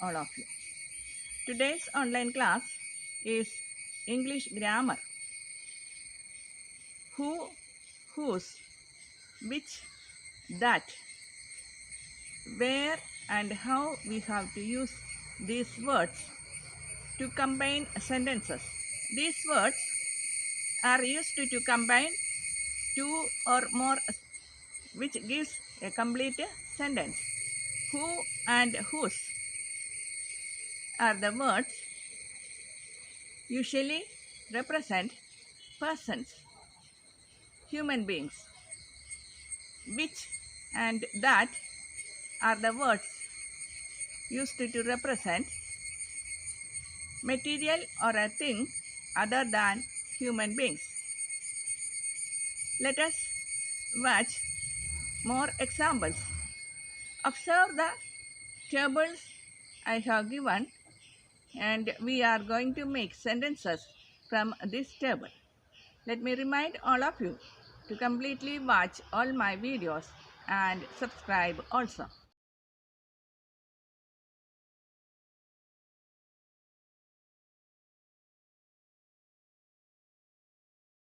all of you. Today's online class is English grammar. Who, whose, which, that, where and how we have to use these words to combine sentences. These words are used to combine two or more, which gives a complete sentence. Who and whose are the words usually represent persons, human beings. Which and that are the words used to represent material or a thing other than human beings. Let us watch more examples. Observe the tables I have given, and we are going to make sentences from this table. Let me remind all of you to completely watch all my videos and subscribe also.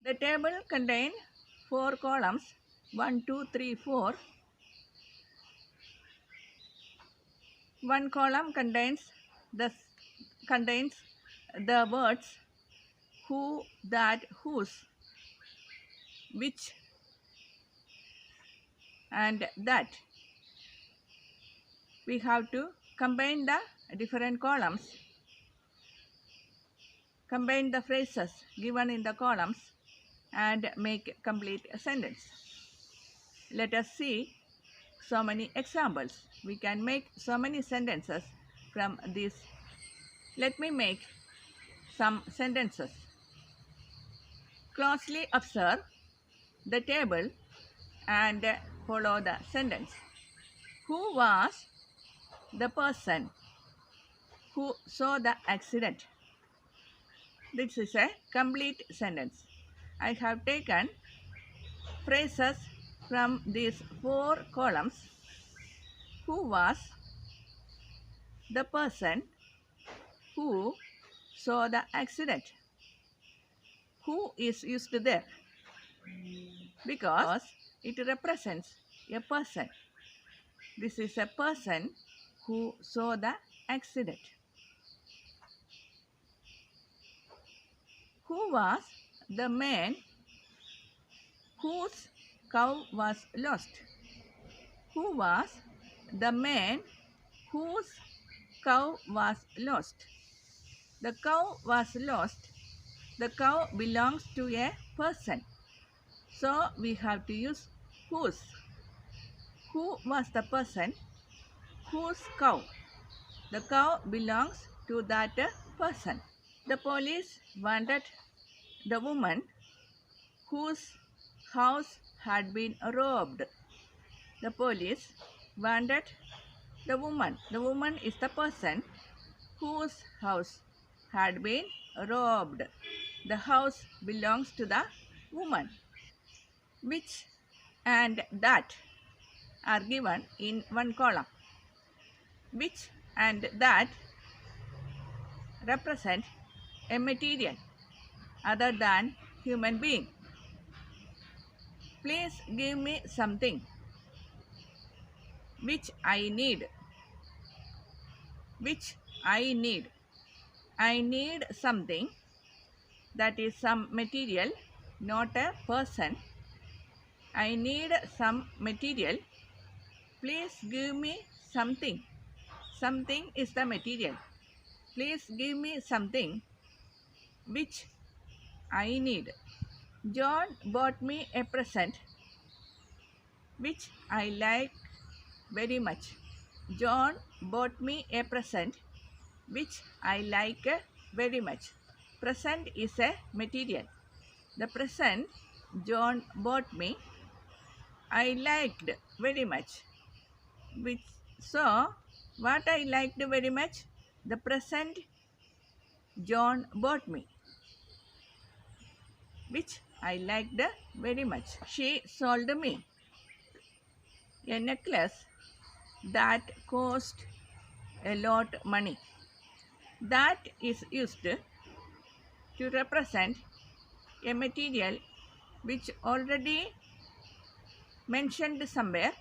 The table contains 4 columns, 1, 2, 3, 4. One column contains the words who, that, whose, which, and that. We have to combine the different columns, combine the phrases given in the columns, and make complete a sentence. Let us see so many examples. We can make so many sentences from this. Let me make some sentences. Closely observe the table and follow the sentence. Who was the person who saw the accident? This is a complete sentence. I have taken phrases from these 4 columns. Who was the person who saw the accident? Who is used there? Because it represents a person. This is a person who saw the accident. Who was the man whose cow was lost? Who was the man whose cow was lost? The cow was lost. The cow belongs to a person. So we have to use whose. Who was the person whose cow? The cow belongs to that person. The police wanted the woman whose house had been robbed. The police wanted the woman. The woman is the person whose house had been robbed. The house belongs to the woman. Which and that are given in one column. Which and that represent a material other than human being. Please give me something which I need. Which I need. I need something that is some material, not a person. I need some material. Please give me something. Something is the material. Please give me something which I need. John bought me a present which I like very much. John bought me a present which I like very much. Present is a material. The present John bought me I liked very much. So, what I liked very much? The present John bought me, which I liked very much. She sold me a necklace that cost allot money. That is used to represent a material which already mentioned somewhere,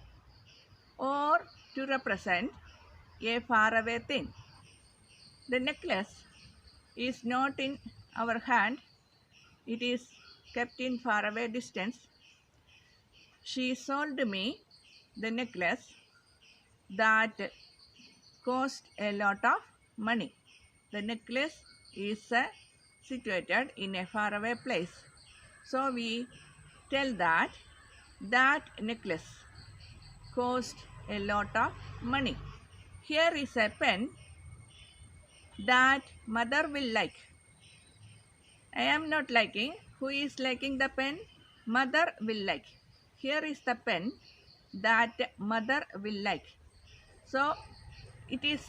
or to represent a faraway thing. The necklace is not in our hand, it is kept in faraway distance. She sold me the necklace that cost a lot of money. The necklace is situated in a faraway place. So we tell that necklace cost a lot of money. Here is a pen that mother will like. I am not liking. Who is liking the pen? Mother will like. Here is the pen that mother will like. So it is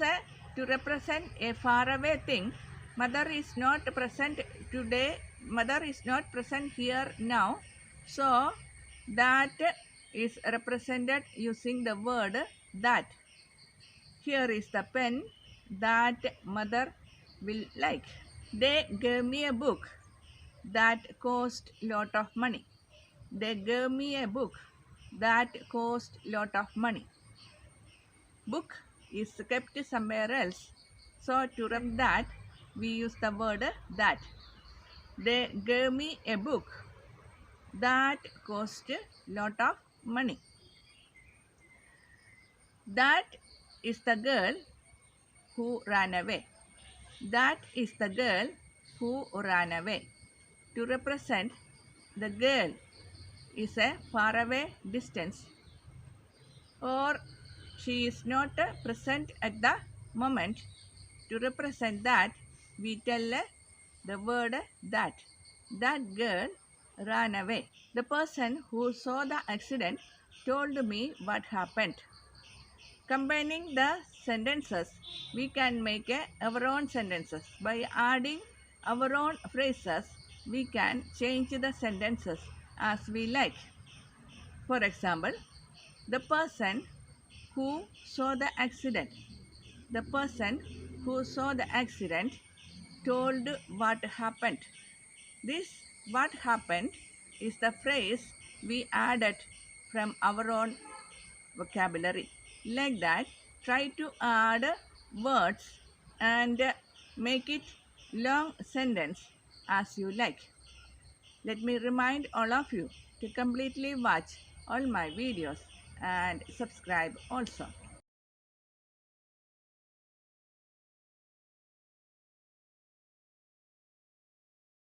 to represent a faraway thing. Mother is not present today. Mother is not present here now. So that is represented using the word that. Here is the pen that mother will like. They gave me a book that cost lot of money. They gave me a book that cost lot of money. Book is kept somewhere else. So to write that, we use the word that. They gave me a book that cost lot of money. That is the girl who ran away. That is the girl who ran away. To represent the girl is a faraway distance, or she is not present at the moment. To represent that, we tell the word that. That girl ran away. The person who saw the accident told me what happened. Combining the sentences, we can make our own sentences. By adding our own phrases, we can change the sentences as we like. For example, the person who saw the accident. The person who saw the accident told what happened. This what happened is the phrase we added from our own vocabulary. Like that, try to add words and make it long sentence as you like. Let me remind all of you to completely watch all my videos and subscribe also.